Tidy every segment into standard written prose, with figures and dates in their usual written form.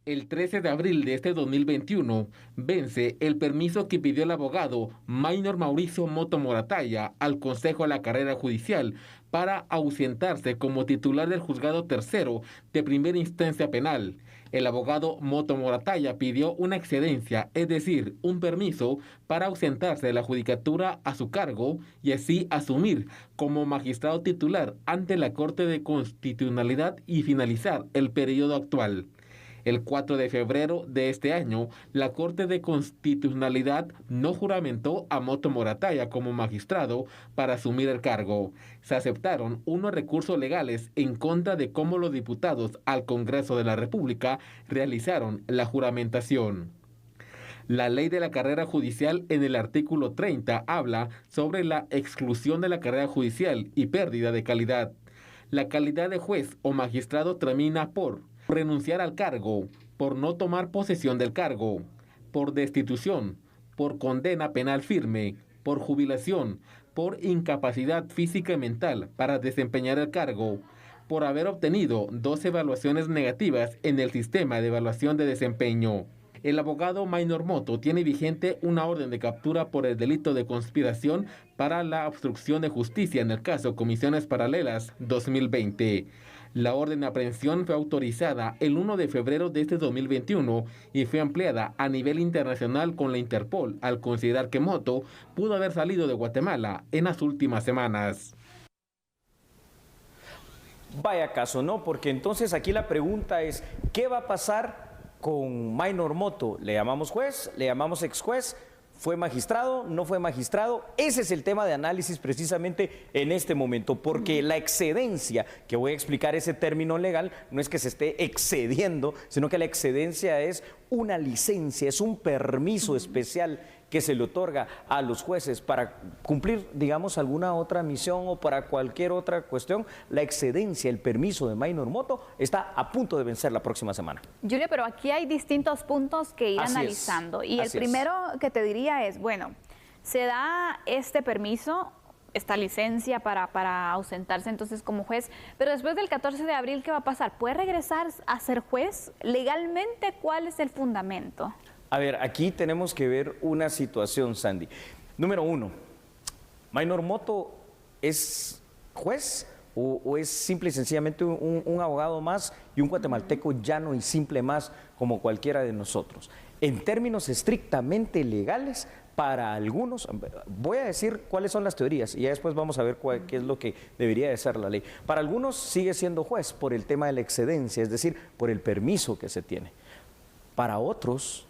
El 13 de abril de este 2021 vence el permiso que pidió el abogado Maynor Mauricio Moto Morataya al Consejo de la Carrera Judicial para ausentarse como titular del Juzgado Tercero de Primera Instancia Penal. El abogado Moto Morataya pidió una excedencia, es decir, un permiso para ausentarse de la judicatura a su cargo y así asumir como magistrado titular ante la Corte de Constitucionalidad y finalizar el periodo actual. El 4 de febrero de este año, la Corte de Constitucionalidad no juramentó a Moto Morataya como magistrado para asumir el cargo. Se aceptaron unos recursos legales en contra de cómo los diputados al Congreso de la República realizaron la juramentación. La ley de la carrera judicial en el artículo 30 habla sobre la exclusión de la carrera judicial y pérdida de calidad. La calidad de juez o magistrado termina por renunciar al cargo, por no tomar posesión del cargo, por destitución, por condena penal firme, por jubilación, por incapacidad física y mental para desempeñar el cargo, por haber obtenido 2 evaluaciones negativas en el sistema de evaluación de desempeño. El abogado Maynor Moto tiene vigente una orden de captura por el delito de conspiración para la obstrucción de justicia en el caso Comisiones Paralelas 2020. La orden de aprehensión fue autorizada el 1 de febrero de este 2021 y fue ampliada a nivel internacional con la Interpol al considerar que Moto pudo haber salido de Guatemala en las últimas semanas. Vaya caso, ¿no? Porque entonces aquí la pregunta es, ¿qué va a pasar con Maynor Moto? ¿Le llamamos juez? ¿Le llamamos ex juez? ¿Fue magistrado? ¿No fue magistrado? Ese es el tema de análisis precisamente en este momento, porque la excedencia, que voy a explicar ese término legal, no es que se esté excediendo, sino que la excedencia es una licencia, es un permiso especial que se le otorga a los jueces para cumplir, digamos, alguna otra misión o para cualquier otra cuestión. La excedencia, el permiso de Maynor Moto está a punto de vencer la próxima semana. Julio, pero aquí hay distintos puntos que ir analizando. Y el primero que te diría es, bueno, se da este permiso, esta licencia para ausentarse entonces como juez, pero después del 14 de abril, ¿qué va a pasar? ¿Puede regresar a ser juez? Legalmente, ¿cuál es el fundamento? A ver, aquí tenemos que ver una situación, Sandy. Número uno, ¿Maynor Moto es juez o es simple y sencillamente un abogado más y un guatemalteco llano y simple más como cualquiera de nosotros? En términos estrictamente legales, para algunos, voy a decir cuáles son las teorías y ya después vamos a ver qué es lo que debería de ser la ley. Para algunos sigue siendo juez por el tema de la excedencia, es decir, por el permiso que se tiene. Para otros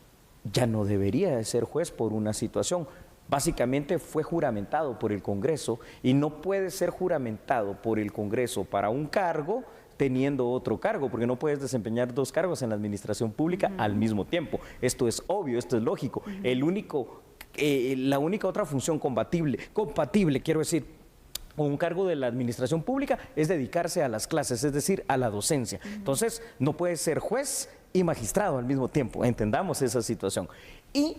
ya no debería de ser juez por una situación. Básicamente fue juramentado por el Congreso y no puede ser juramentado por el Congreso para un cargo teniendo otro cargo, porque no puedes desempeñar 2 cargos en la administración pública al mismo tiempo. Esto es obvio, esto es lógico. La única otra función compatible, quiero decir, con un cargo de la administración pública es dedicarse a las clases, es decir, a la docencia. Entonces, no puede ser juez y magistrado al mismo tiempo, entendamos esa situación. Y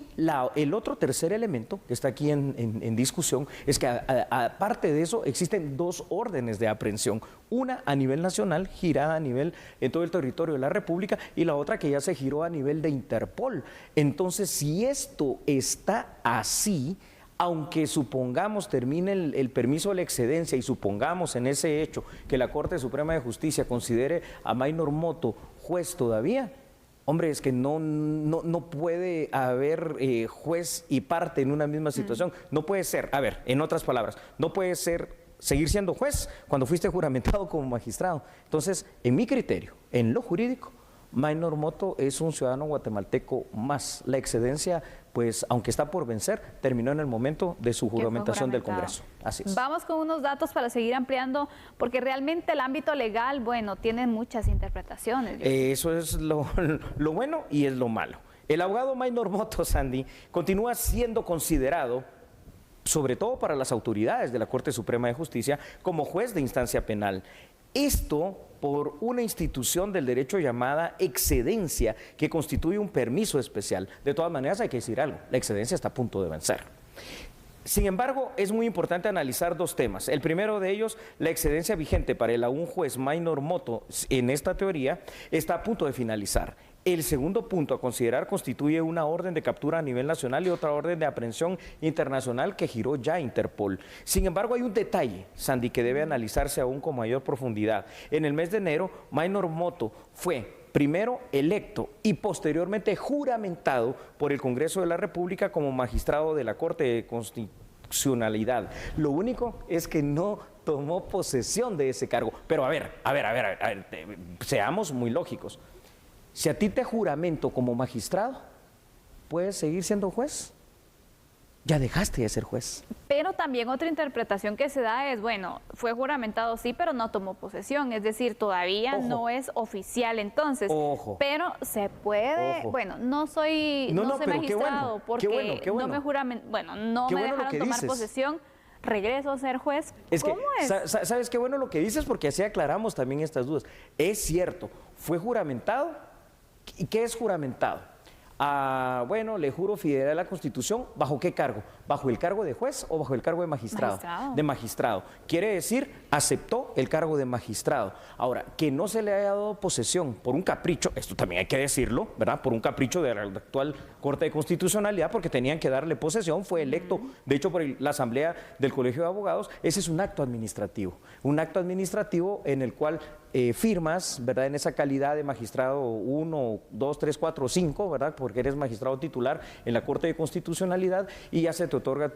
el otro tercer elemento que está aquí en discusión es que aparte de eso existen 2 órdenes de aprehensión, una a nivel nacional, girada en todo el territorio de la República, y la otra que ya se giró a nivel de Interpol. Entonces, si esto está así, aunque supongamos termine el permiso de la excedencia y supongamos en ese hecho que la Corte Suprema de Justicia considere a Maynor Moto juez todavía, hombre, es que no puede haber juez y parte en una misma situación. No puede ser, a ver, en otras palabras, no puede seguir siendo juez cuando fuiste juramentado como magistrado. Entonces, en mi criterio, en lo jurídico, Maynor Moto es un ciudadano guatemalteco más. La excedencia, pues, aunque está por vencer, terminó en el momento de su juramentación del Congreso. Así es. Vamos con unos datos para seguir ampliando, porque realmente el ámbito legal, bueno, tiene muchas interpretaciones. Eso es lo bueno y es lo malo. El abogado Maynor Moto, Sandy, continúa siendo considerado, sobre todo para las autoridades de la Corte Suprema de Justicia, como juez de instancia penal. Esto por una institución del derecho llamada excedencia, que constituye un permiso especial. De todas maneras, hay que decir algo, la excedencia está a punto de vencer. Sin embargo, es muy importante analizar 2 temas. El primero de ellos, la excedencia vigente para el aún juez Maynor Moto en esta teoría está a punto de finalizar. El segundo punto a considerar constituye una orden de captura a nivel nacional y otra orden de aprehensión internacional que giró ya Interpol. Sin embargo, hay un detalle, Sandy, que debe analizarse aún con mayor profundidad. En el mes de enero, Minor Moto fue primero electo y posteriormente juramentado por el Congreso de la República como magistrado de la Corte de Constitucionalidad. Lo único es que no tomó posesión de ese cargo. Pero a ver, seamos muy lógicos. Si a ti te juramento como magistrado, ¿puedes seguir siendo juez? Ya dejaste de ser juez. Pero también otra interpretación que se da es, bueno, fue juramentado sí, pero no tomó posesión, es decir, todavía no es oficial entonces. Pero se puede, bueno, no soy magistrado porque no me no me dejaron tomar posesión. Regreso a ser juez. ¿Cómo es? ¿Sabes qué bueno lo que dices? Porque así aclaramos también estas dudas. Es cierto, fue juramentado. ¿Y qué es juramentado? Bueno, le juro fidelidad a la Constitución. ¿Bajo qué cargo? ¿Bajo el cargo de juez o bajo el cargo de magistrado? De magistrado. Quiere decir, aceptó el cargo de magistrado. Ahora, que no se le haya dado posesión por un capricho, esto también hay que decirlo, ¿verdad? Por un capricho de la actual Corte de Constitucionalidad, porque tenían que darle posesión, fue electo, de hecho, por la Asamblea del Colegio de Abogados. Ese es un acto administrativo en el cual firmas, ¿verdad? En esa calidad de magistrado 1, 2, 3, 4, 5, ¿verdad? Porque eres magistrado titular en la Corte de Constitucionalidad y ya se te otorga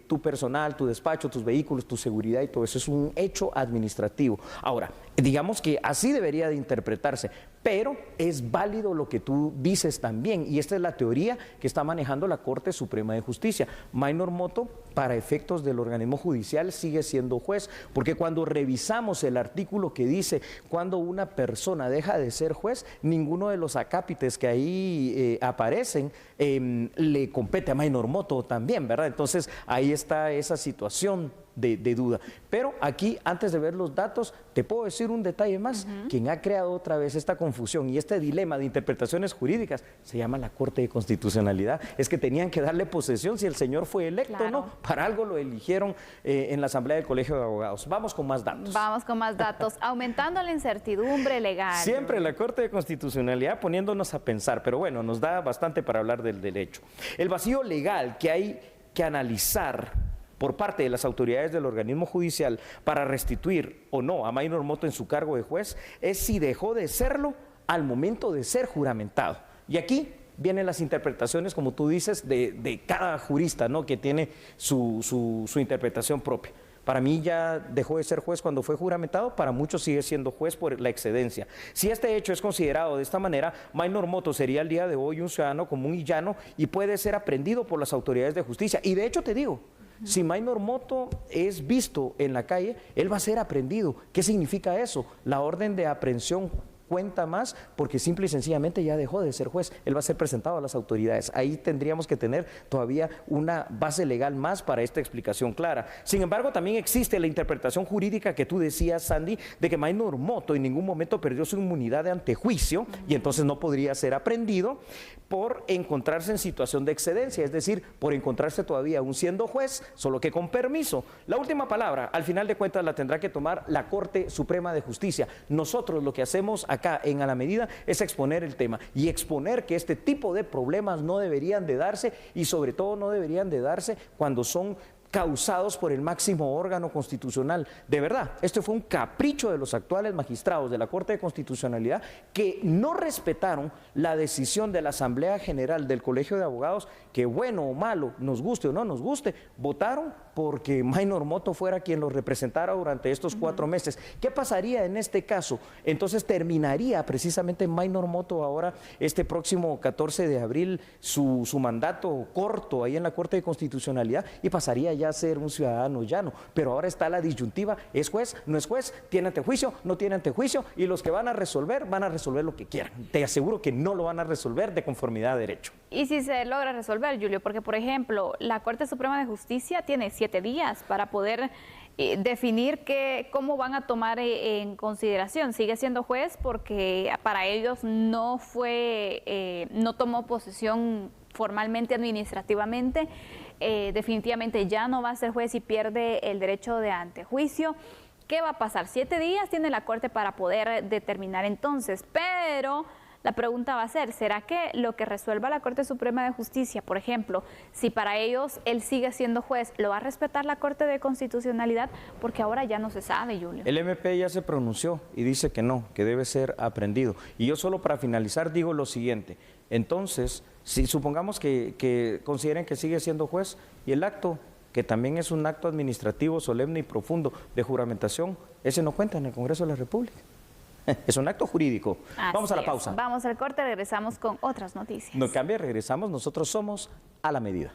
tu personal, tu despacho, tus vehículos, tu seguridad y todo eso. Es un hecho administrativo. Ahora, digamos que así debería de interpretarse, pero es válido lo que tú dices también, y esta es la teoría que está manejando la Corte Suprema de Justicia. Minor Moto, para efectos del organismo judicial, sigue siendo juez, porque cuando revisamos el artículo que dice cuando una persona deja de ser juez, ninguno de los acápites que ahí aparecen le compete a Minor Moto también, ¿verdad? Entonces ahí está esa situación de duda. Pero aquí, antes de ver los datos, te puedo decir un detalle más. Quien ha creado otra vez esta confusión y este dilema de interpretaciones jurídicas se llama la Corte de Constitucionalidad. Es que tenían que darle posesión si el señor fue electo o no. Para algo lo eligieron en la Asamblea del Colegio de Abogados. Vamos con más datos. Vamos con más datos. Aumentando la incertidumbre legal. Siempre la Corte de Constitucionalidad poniéndonos a pensar, pero bueno, nos da bastante para hablar del derecho. El vacío legal que hay que analizar por parte de las autoridades del organismo judicial para restituir o no a Minor Moto en su cargo de juez es si dejó de serlo al momento de ser juramentado. Y aquí vienen las interpretaciones, como tú dices, de cada jurista, ¿no? Que tiene su interpretación propia. Para mí ya dejó de ser juez cuando fue juramentado, para muchos sigue siendo juez por la excedencia. Si este hecho es considerado de esta manera, Minor Moto sería al día de hoy un ciudadano común y llano y puede ser aprehendido por las autoridades de justicia. Y de hecho te digo, si Minor Moto es visto en la calle, él va a ser aprehendido. ¿Qué significa eso? La orden de aprehensión cuenta más porque simple y sencillamente ya dejó de ser juez, él va a ser presentado a las autoridades. Ahí tendríamos que tener todavía una base legal más para esta explicación clara. Sin embargo, también existe la interpretación jurídica que tú decías, Sandy, de que Minor Moto en ningún momento perdió su inmunidad de antejuicio y entonces no podría ser aprehendido por encontrarse en situación de excedencia, es decir, por encontrarse todavía aún siendo juez, solo que con permiso. La última palabra, al final de cuentas, la tendrá que tomar la Corte Suprema de Justicia. Nosotros lo que hacemos acá en A la Medida es exponer el tema y exponer que este tipo de problemas no deberían de darse y sobre todo no deberían de darse cuando son causados por el máximo órgano constitucional. De verdad, esto fue un capricho de los actuales magistrados de la Corte de Constitucionalidad que no respetaron la decisión de la Asamblea General del Colegio de Abogados, que bueno o malo, nos guste o no nos guste, votaron porque Minor Moto fuera quien los representara durante estos 4 meses. ¿Qué pasaría en este caso? Entonces terminaría precisamente Minor Moto ahora, este próximo 14 de abril, su mandato corto ahí en la Corte de Constitucionalidad y pasaría ya a ser un ciudadano llano. Pero ahora está la disyuntiva, ¿es juez? ¿No es juez? ¿Tiene antejuicio? ¿No tiene antejuicio? Y los que van a resolver lo que quieran. Te aseguro que no lo van a resolver de conformidad a derecho. Y si se logra resolver, Julio, porque por ejemplo, la Corte Suprema de Justicia tiene 7 días para poder definir cómo van a tomar en consideración. Sigue siendo juez porque para ellos no tomó posesión formalmente, administrativamente. Definitivamente ya no va a ser juez y pierde el derecho de antejuicio. ¿Qué va a pasar? 7 días tiene la Corte para poder determinar entonces, pero La pregunta va a ser, ¿será que lo que resuelva la Corte Suprema de Justicia, por ejemplo, si para ellos él sigue siendo juez, lo va a respetar la Corte de Constitucionalidad? Porque ahora ya no se sabe, Julio. El MP ya se pronunció y dice que no, que debe ser aprendido. Y yo solo para finalizar digo lo siguiente, entonces, si supongamos que consideren que sigue siendo juez y el acto, que también es un acto administrativo solemne y profundo de juramentación, ese no cuenta en el Congreso de la República. Es un acto jurídico. Vamos a la pausa. Vamos al corte, regresamos con otras noticias. No cambie, regresamos, nosotros somos A la Medida.